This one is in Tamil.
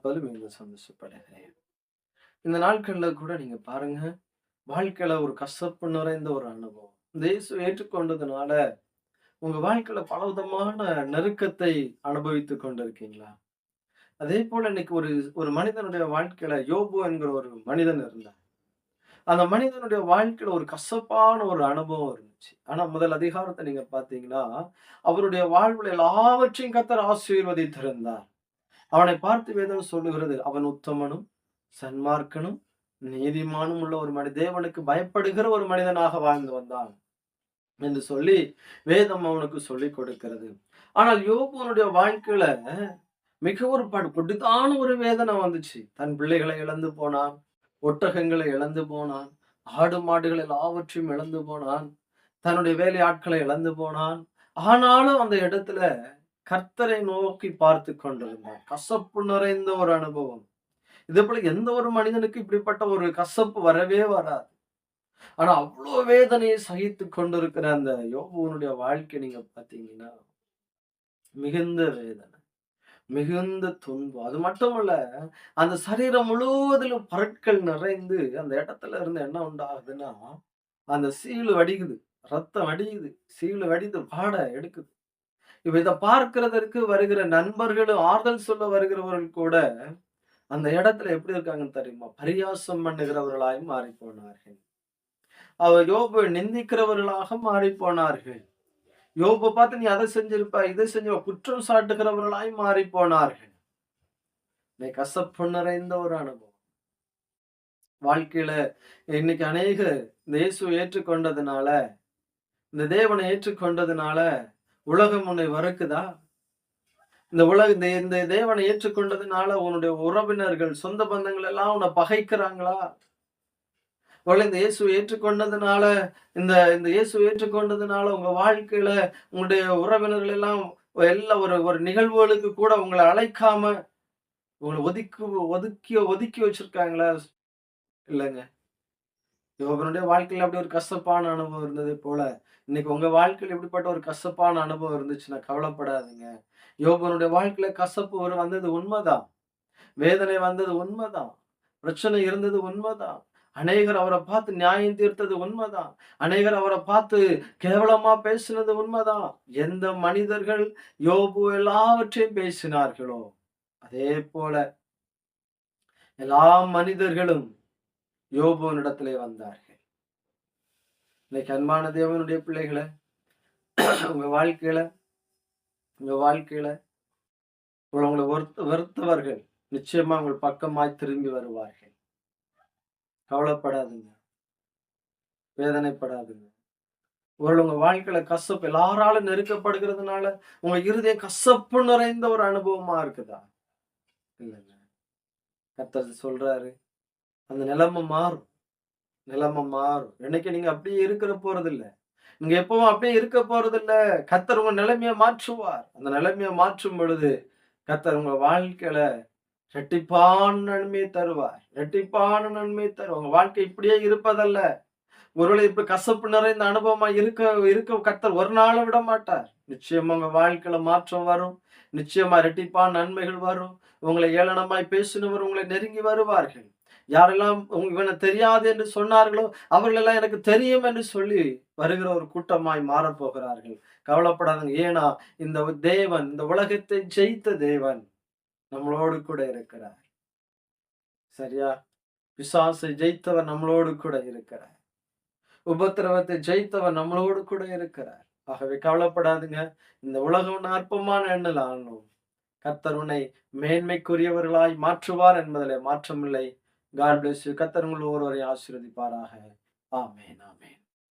மீண்டும் சந்தோஷப்படுகிறேன். இந்த நாட்கள்ல கூட நீங்க பாருங்க, வாழ்க்கையில ஒரு கசப்பு நிறைந்த ஒரு அனுபவம். இந்த இயேசுவை ஏற்றுக்கொண்டதுனால, உங்க வாழ்க்கையில பலவிதமான நெருக்கத்தை அனுபவித்துக் கொண்டிருக்கீங்களா? அதேபோல இன்னைக்கு ஒரு ஒரு மனிதனுடைய வாழ்க்கையில யோபு என்கிற ஒரு மனிதன் இருந்தான். அந்த மனிதனுடைய வாழ்க்கையில ஒரு கசப்பான ஒரு அனுபவம் இருந்துச்சு. ஆனா முதல் அதிகாரத்த நீங்க பார்த்தீங்கன்னா, அவருடைய வாழ்வுல எல்லாவற்றையும் கர்த்தர் ஆசீர்வதித்திருந்தார். அவனை பார்த்து வேதம் சொல்லுகிறது, அவன் உத்தமனும், சன்மார்க்கனும், நீதிமானும் உள்ள ஒரு தேவனுக்கு பயப்படுகிற ஒரு மனிதனாக வாழ்ந்து வந்தான் என்று சொல்லி வேதம் அவனுக்கு சொல்லிக் கொடுக்கிறது. ஆனால் யோபுவனுடைய வாழ்க்கையில மிக ஒரு கொடிதான ஒரு வேதனை வந்துச்சு. தன் பிள்ளைகளை இழந்து போனான், ஒட்டகங்களை இழந்து போனான், ஆடு மாடுகள் எல்லாவற்றையும் இழந்து போனான், தன்னுடைய வேலை ஆட்களை இழந்து போனான். ஆனாலும் அந்த இடத்துல கர்த்தரை நோக்கி பார்த்து கொண்டிருந்தான். கசப்பு நிறைந்த ஒரு அனுபவம். இதே போல எந்த ஒரு மனிதனுக்கு இப்படிப்பட்ட ஒரு கசப்பு வரவே வராது. ஆனா அவ்வளோ வேதனையை சகித்து கொண்டிருக்கிற அந்த யோபுவனுடைய வாழ்க்கை நீங்க பார்த்தீங்கன்னா, மிகுந்த வேதனை, மிகுந்த துன்பம். அது மட்டுமல்ல, அந்த சரீரம் முழுவதிலும் பருக்கள் நிறைந்து அந்த இடத்துல இருந்து என்ன உண்டாகுதுன்னா, அந்த சீழு வடிகுது, ரத்தம் வடியுது, சீழு வடிந்து வாட எடுக்குது. இப்ப இத பார்க்கிறதற்கு வருகிற நண்பர்களும், ஆறுதல் சொல்ல வருகிறவர்கள் கூட அந்த இடத்துல எப்படி இருக்காங்கன்னு தெரியுமா? பரியாசம் பண்ணுகிறவர்களாய் மாறிப் போனார்கள். யோபு நிந்திக்கிறவர்களாக மாறிப் போனார்கள். யோப பார்த்து நீ அதை செஞ்சிருப்ப, இதை செஞ்ச குற்றம் சாட்டுகிறவர்களாய் மாறிப் போனார்கள். கசப்பு நிறைந்த ஒரு அனுபவம். வாழ்க்கையில இன்னைக்கு அநேகர் இந்த இயேசுவை ஏற்றுக்கொண்டதுனால, இந்த தேவனை ஏற்றுக்கொண்டதுனால உலகம் உன்னை வெறுக்குதா? இந்த தேவனை ஏற்றுக்கொண்டதுனால உன்னுடைய உறவினர்கள், சொந்த பந்தங்கள் எல்லாம் உன்னை பகைக்கிறாங்களா? ஒருவேளை இந்த இயேசுவை ஏற்றுக்கொண்டதுனால இந்த இந்த இயேசுவை ஏற்றுக்கொண்டதுனால உங்க வாழ்க்கையில உங்களுடைய உறவினர்கள் எல்லாம் எல்லா ஒரு ஒரு நிகழ்வுகளுக்கு கூட உங்களை அழைக்காம உங்களை ஒதுக்கி ஒதுக்கி வச்சிருக்காங்களா? இல்லைங்க. யோபனுடைய வாழ்க்கையில அப்படி ஒரு கசப்பான அனுபவம் இருந்தது போல, இன்னைக்கு உங்க வாழ்க்கையில இப்படிப்பட்ட ஒரு கசப்பான அனுபவம் இருந்துச்சுன்னா கவலைப்படாதீங்க. யோபனுடைய வாழ்க்கையில கசப்பு வந்தது உண்மைதான். வேதனை வந்தது உண்மைதான். பிரச்சனை இருந்தது உண்மைதான். அநேகர் அவரை பார்த்து நியாயம் தீர்த்தது உண்மைதான். அநேகர் அவரை பார்த்து கேவலமா பேசினது உண்மைதான். எந்த மனிதர்கள் யோபு எல்லாவற்றையும் பேசினார்களோ, அதே போல எல்லா மனிதர்களும் யோபுவினிடத்திலே வந்தார்கள். இன்னைக்கு அன்பான தேவனுடைய பிள்ளைகளை, உங்க வாழ்க்கையில உங்க வாழ்க்கையில உங்களை வெறுத்தவர்கள் நிச்சயமா உங்கள் பக்கமாய் திரும்பி வருவார்கள். கவலைப்படாதீங்க, வேதனைப்படாதீங்க. உங்க வாழ்க்கையில கசப்பு எல்லாராலும் நெருக்கப்படுகிறதுனால உங்க இருதயம் கசப்பு நிறைந்த ஒரு அனுபவமா இருக்குதா? இல்லைங்க. கர்த்தர் சொல்றாரு, அந்த நிலைமை மாறும். நிலைமை மாறும். என்னைக்கு நீங்க அப்படியே இருக்கிற போறது இல்ல. நீங்க எப்பவும் அப்படியே இருக்க போறது இல்ல. கர்த்தர் உங்க நிலைமையை மாற்றுவார். அந்த நிலைமையை மாற்றும் பொழுது கர்த்தர் உங்க வாழ்க்கையில இரட்டிப்பான நன்மையை தருவார். இரட்டிப்பான நன்மையை தருவார். உங்க வாழ்க்கை இப்படியே இருப்பதல்ல. ஒருவேளை இப்ப கசப்பு நிறைந்த அனுபவமா இருக்க இருக்க கர்த்தர் ஒரு நாளும் விட மாட்டார். நிச்சயமா உங்க வாழ்க்கையில மாற்றம் வரும். நிச்சயமா இரட்டிப்பான நன்மைகள் வரும். உங்களை ஏளனமாய் பேசினவர் உங்களை நெருங்கி வருவார்கள். யாரெல்லாம் இவனை தெரியாது என்று சொன்னார்களோ அவர்கள் எல்லாம் எனக்கு தெரியும் என்று சொல்லி வருகிற ஒரு கூட்டமாய் மாறப்போகிறார்கள். கவலைப்படாதீங்க. ஏன்னா இந்த தேவன், இந்த உலகத்தை ஜெயித்த தேவன் நம்மளோடு கூட இருக்கிறார். சரியா? பிசாசை ஜெயித்தவர் நம்மளோடு கூட இருக்கிறார். உபத்திரவத்தை ஜெயித்தவர் நம்மளோடு கூட இருக்கிறார். ஆகவே கவலைப்படாதுங்க. இந்த உலகம் அற்பமான எண்ணல் ஆளும். கர்த்தர் உன்னை மேன்மைக்குரியவர்களாய் மாற்றுவார் என்பதிலே மாற்றமில்லை. God bless you. கர்த்தர் உங்கள் ஒவ்வொருவரையும் ஆசீர்வதிப்பாராக. ஆமென், ஆமென்.